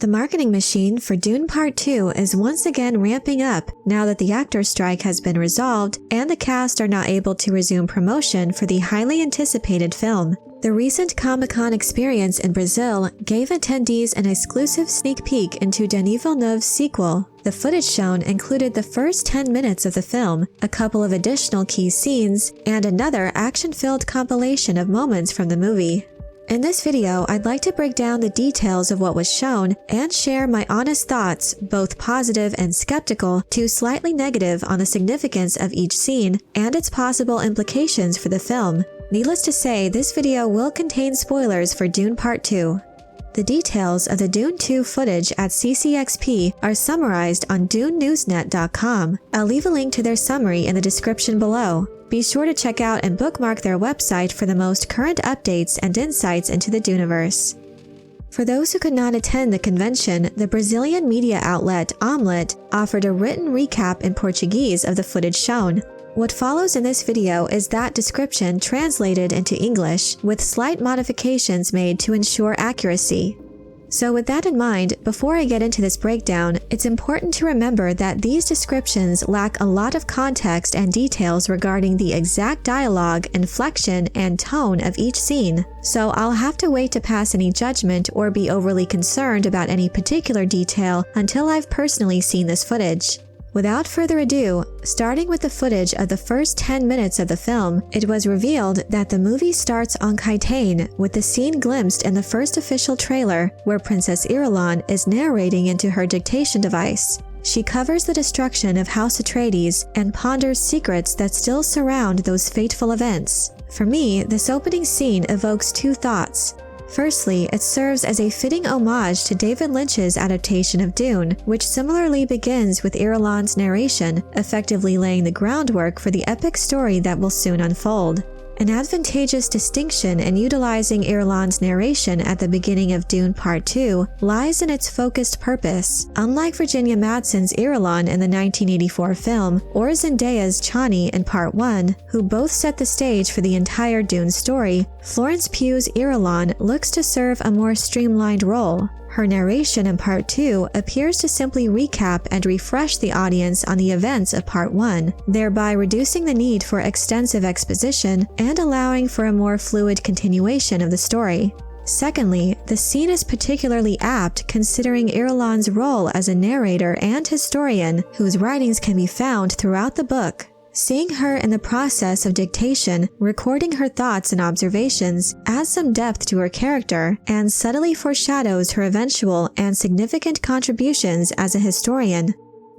marketing machine for Dune Part 2 is once again ramping up now that the actors' strike has been resolved and the cast are now able to resume promotion for the highly anticipated film. The recent Comic-Con experience in Brazil gave attendees an exclusive sneak peek into Denis Villeneuve's sequel. The footage shown included the first 10 minutes of the film, a couple of additional key scenes, and another action-filled compilation of moments from the movie. In this video, I'd like to break down the details of what was shown and share my honest thoughts, both positive and skeptical to slightly negative, on the significance of each scene and its possible implications for the film. Needless to say, this video will contain spoilers for Dune Part 2. The details of the Dune 2 footage at CCXP are summarized on DuneNewsNet.com. I'll leave a link to their summary in the description below. Be sure to check out and bookmark their website for the most current updates and insights into the Duneverse. For those who could not attend the convention, the Brazilian media outlet Omelette offered a written recap in Portuguese of the footage shown. What follows in this video is that description translated into English, with slight modifications made to ensure accuracy. So with that in mind, before I get into this breakdown, it's important to remember that these descriptions lack a lot of context and details regarding the exact dialogue, inflection, and tone of each scene. So I'll have to wait to pass any judgment or be overly concerned about any particular detail until I've personally seen this footage. Without further ado, starting with the footage of the first 10 minutes of the film, it was revealed that the movie starts on Chani, with the scene glimpsed in the first official trailer where Princess Irulan is narrating into her dictation device. She covers the destruction of House Atreides and ponders secrets that still surround those fateful events. For me, this opening scene evokes two thoughts. Firstly, it serves as a fitting homage to David Lynch's adaptation of Dune, which similarly begins with Irulan's narration, effectively laying the groundwork for the epic story that will soon unfold. An advantageous distinction in utilizing Irulan's narration at the beginning of Dune Part 2 lies in its focused purpose. Unlike Virginia Madsen's Irulan in the 1984 film, or Zendaya's Chani in Part 1, who both set the stage for the entire Dune story, Florence Pugh's Irulan looks to serve a more streamlined role. Her narration in Part 2 appears to simply recap and refresh the audience on the events of Part 1, thereby reducing the need for extensive exposition and allowing for a more fluid continuation of the story. Secondly, the scene is particularly apt considering Irulan's role as a narrator and historian whose writings can be found throughout the book. Seeing her in the process of dictation, recording her thoughts and observations, adds some depth to her character and subtly foreshadows her eventual and significant contributions as a historian.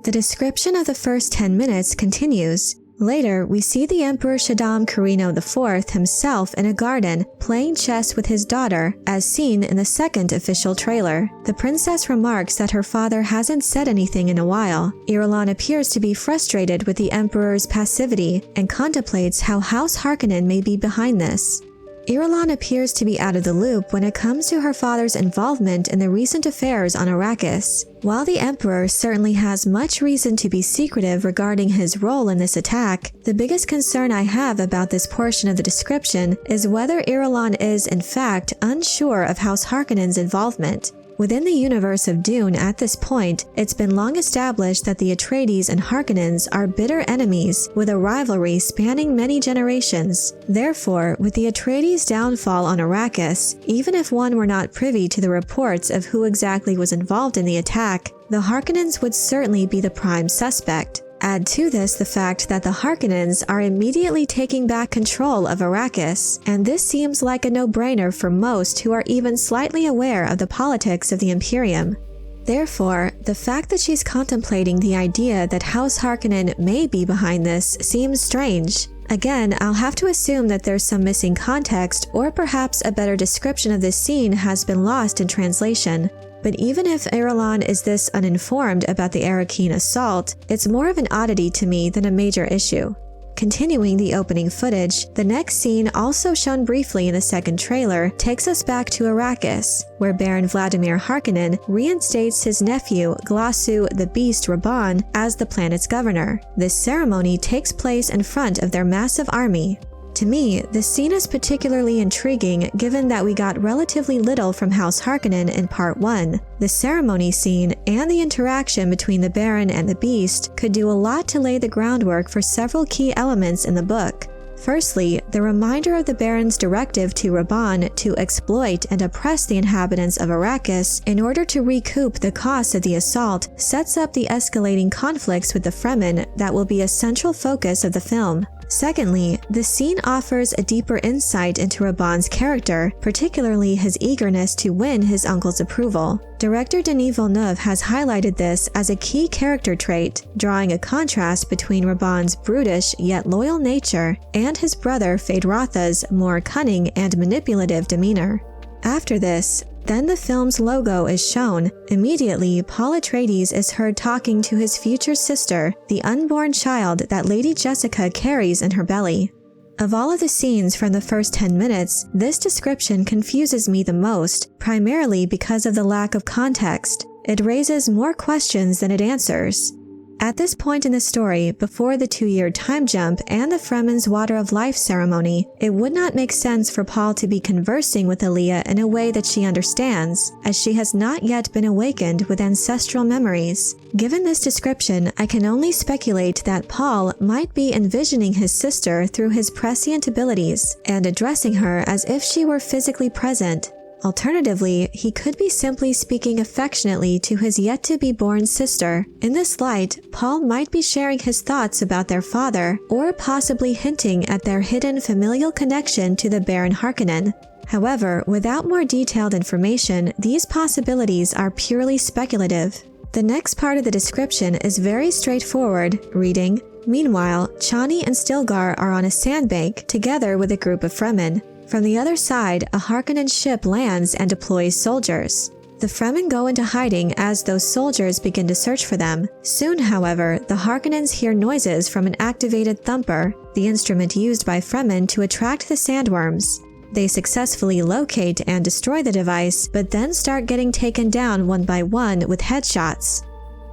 The description of the first 10 minutes continues. Later, we see the Emperor Shaddam Carino IV himself in a garden, playing chess with his daughter, as seen in the second official trailer. The princess remarks that her father hasn't said anything in a while. Irulan appears to be frustrated with the Emperor's passivity and contemplates how House Harkonnen may be behind this. Irulan appears to be out of the loop when it comes to her father's involvement in the recent affairs on Arrakis. While the Emperor certainly has much reason to be secretive regarding his role in this attack, the biggest concern I have about this portion of the description is whether Irulan is, in fact, unsure of House Harkonnen's involvement. Within the universe of Dune at this point, it's been long established that the Atreides and Harkonnens are bitter enemies with a rivalry spanning many generations. Therefore, with the Atreides' downfall on Arrakis, even if one were not privy to the reports of who exactly was involved in the attack, the Harkonnens would certainly be the prime suspect. Add to this the fact that the Harkonnens are immediately taking back control of Arrakis, and this seems like a no-brainer for most who are even slightly aware of the politics of the Imperium. Therefore, the fact that she's contemplating the idea that House Harkonnen may be behind this seems strange. Again, I'll have to assume that there's some missing context, or perhaps a better description of this scene has been lost in translation. But even if Irulan is this uninformed about the Arrakeen assault, it's more of an oddity to me than a major issue. Continuing the opening footage, the next scene, also shown briefly in the second trailer, takes us back to Arrakis, where Baron Vladimir Harkonnen reinstates his nephew Glossu the Beast Raban as the planet's governor. This ceremony takes place in front of their massive army. To me, this scene is particularly intriguing given that we got relatively little from House Harkonnen in Part 1. The ceremony scene and the interaction between the Baron and the Beast could do a lot to lay the groundwork for several key elements in the book. Firstly, the reminder of the Baron's directive to Raban to exploit and oppress the inhabitants of Arrakis in order to recoup the costs of the assault sets up the escalating conflicts with the Fremen that will be a central focus of the film. Secondly, the scene offers a deeper insight into Raban's character, particularly his eagerness to win his uncle's approval. Director Denis Villeneuve has highlighted this as a key character trait, drawing a contrast between Raban's brutish yet loyal nature and his brother Feyd-Rautha's more cunning and manipulative demeanor. After this, then the film's logo is shown. Immediately, Paul Atreides is heard talking to his future sister, the unborn child that Lady Jessica carries in her belly. Of all of the scenes from the first 10 minutes, this description confuses me the most, primarily because of the lack of context. It raises more questions than it answers. At this point in the story, before the 2-year time jump and the Fremen's Water of Life ceremony, it would not make sense for Paul to be conversing with Aaliyah in a way that she understands, as she has not yet been awakened with ancestral memories. Given this description, I can only speculate that Paul might be envisioning his sister through his prescient abilities and addressing her as if she were physically present. Alternatively, he could be simply speaking affectionately to his yet-to-be-born sister. In this light, Paul might be sharing his thoughts about their father, or possibly hinting at their hidden familial connection to the Baron Harkonnen. However, without more detailed information, these possibilities are purely speculative. The next part of the description is very straightforward, reading, "Meanwhile, Chani and Stilgar are on a sandbank together with a group of Fremen. From the other side, a Harkonnen ship lands and deploys soldiers. The Fremen go into hiding as those soldiers begin to search for them. Soon, however, the Harkonnens hear noises from an activated thumper, the instrument used by Fremen to attract the sandworms. They successfully locate and destroy the device, but then start getting taken down one by one with headshots.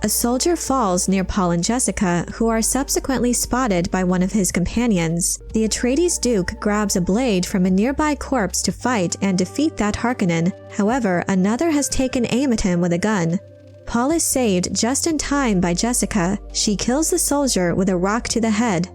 A soldier falls near Paul and Jessica, who are subsequently spotted by one of his companions. The Atreides Duke grabs a blade from a nearby corpse to fight and defeat that Harkonnen. However, another has taken aim at him with a gun. Paul is saved just in time by Jessica. She kills the soldier with a rock to the head.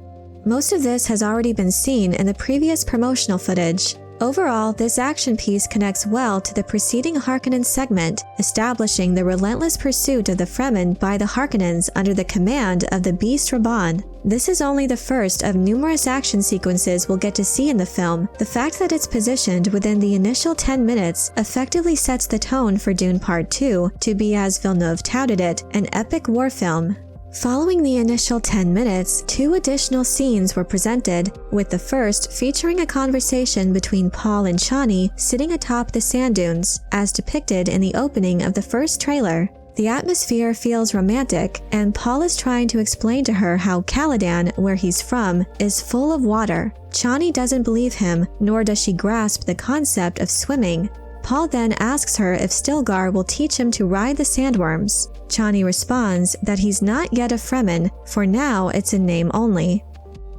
Most of this has already been seen in the previous promotional footage. Overall, this action piece connects well to the preceding Harkonnen segment, establishing the relentless pursuit of the Fremen by the Harkonnens under the command of the Beast Raban. This is only the first of numerous action sequences we'll get to see in the film. The fact that it's positioned within the initial 10 minutes effectively sets the tone for Dune Part 2 to be, as Villeneuve touted it, an epic war film. Following the initial 10 minutes, 2 additional scenes were presented, with the first featuring a conversation between Paul and Chani sitting atop the sand dunes, as depicted in the opening of the first trailer. The atmosphere feels romantic, and Paul is trying to explain to her how Caladan, where he's from, is full of water. Chani doesn't believe him, nor does she grasp the concept of swimming. Paul then asks her if Stilgar will teach him to ride the sandworms. Chani responds that he's not yet a Fremen, for now it's in name only.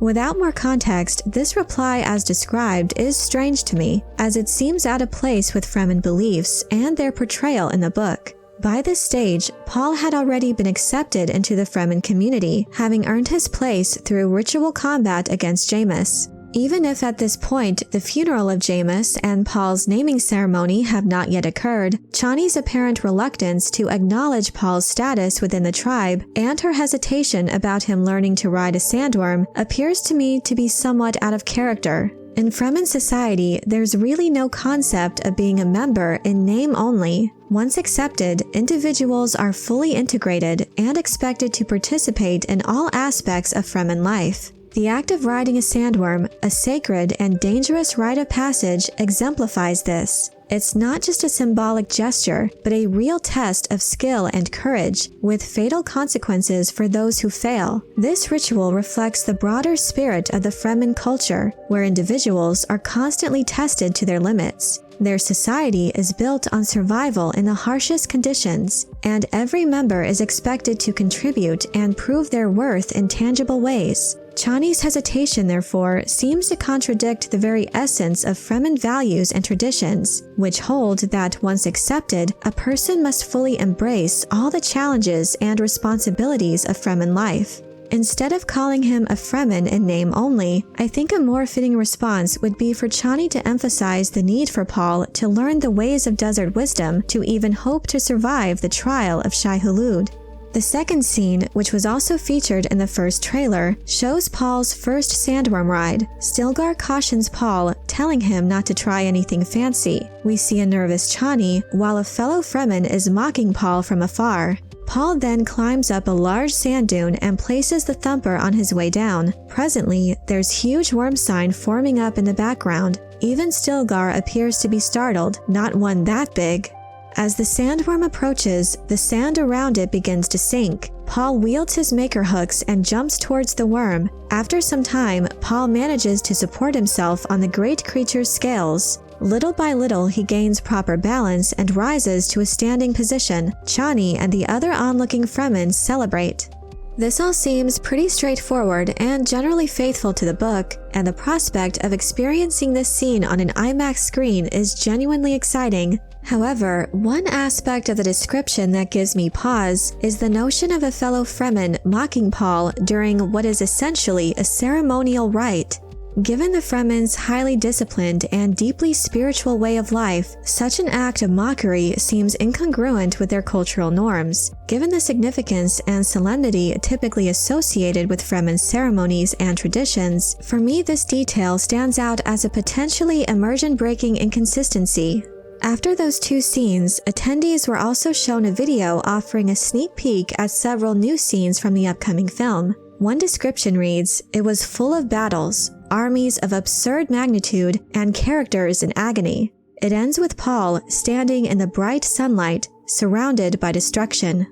Without more context, this reply as described is strange to me, as it seems out of place with Fremen beliefs and their portrayal in the book. By this stage, Paul had already been accepted into the Fremen community, having earned his place through ritual combat against Jameis. Even if at this point the funeral of Jameis and Paul's naming ceremony have not yet occurred, Chani's apparent reluctance to acknowledge Paul's status within the tribe and her hesitation about him learning to ride a sandworm appears to me to be somewhat out of character. In Fremen society, there's really no concept of being a member in name only. Once accepted, individuals are fully integrated and expected to participate in all aspects of Fremen life. The act of riding a sandworm, a sacred and dangerous rite of passage, exemplifies this. It's not just a symbolic gesture, but a real test of skill and courage, with fatal consequences for those who fail. This ritual reflects the broader spirit of the Fremen culture, where individuals are constantly tested to their limits. Their society is built on survival in the harshest conditions, and every member is expected to contribute and prove their worth in tangible ways. Chani's hesitation, therefore, seems to contradict the very essence of Fremen values and traditions, which hold that once accepted, a person must fully embrace all the challenges and responsibilities of Fremen life. Instead of calling him a Fremen in name only, I think a more fitting response would be for Chani to emphasize the need for Paul to learn the ways of desert wisdom to even hope to survive the trial of Shai-Hulud. The second scene, which was also featured in the first trailer, shows Paul's first sandworm ride. Stilgar cautions Paul, telling him not to try anything fancy. We see a nervous Chani, while a fellow Fremen is mocking Paul from afar. Paul then climbs up a large sand dune and places the thumper on his way down. Presently, there's huge worm sign forming up in the background. Even Stilgar appears to be startled, not one that big. As the sandworm approaches, the sand around it begins to sink. Paul wields his maker hooks and jumps towards the worm. After some time, Paul manages to support himself on the great creature's scales. Little by little, he gains proper balance and rises to a standing position. Chani and the other onlooking Fremen celebrate. This all seems pretty straightforward and generally faithful to the book, and the prospect of experiencing this scene on an IMAX screen is genuinely exciting. However, one aspect of the description that gives me pause is the notion of a fellow Fremen mocking Paul during what is essentially a ceremonial rite. Given the Fremen's highly disciplined and deeply spiritual way of life, such an act of mockery seems incongruent with their cultural norms. Given the significance and solemnity typically associated with Fremen ceremonies and traditions, for me this detail stands out as a potentially immersion-breaking inconsistency. After those two scenes, attendees were also shown a video offering a sneak peek at several new scenes from the upcoming film. One description reads, "It was full of battles, armies of absurd magnitude, and characters in agony." It ends with Paul standing in the bright sunlight, surrounded by destruction.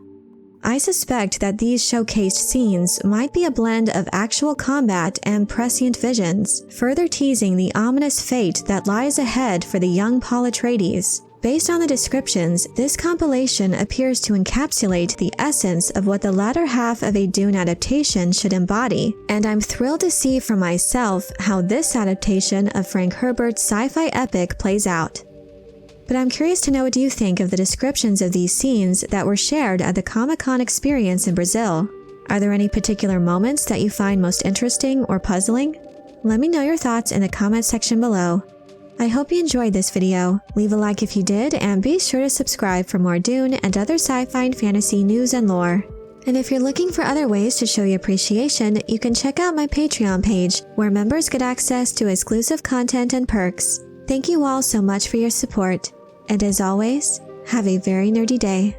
I suspect that these showcased scenes might be a blend of actual combat and prescient visions, further teasing the ominous fate that lies ahead for the young Paul Atreides. Based on the descriptions, this compilation appears to encapsulate the essence of what the latter half of a Dune adaptation should embody, and I'm thrilled to see for myself how this adaptation of Frank Herbert's sci-fi epic plays out. But I'm curious to know what you think of the descriptions of these scenes that were shared at the Comic-Con experience in Brazil. Are there any particular moments that you find most interesting or puzzling? Let me know your thoughts in the comment section below. I hope you enjoyed this video. Leave a like if you did, and be sure to subscribe for more Dune and other sci-fi and fantasy news and lore. And if you're looking for other ways to show your appreciation, you can check out my Patreon page, where members get access to exclusive content and perks. Thank you all so much for your support. And as always, have a very nerdy day.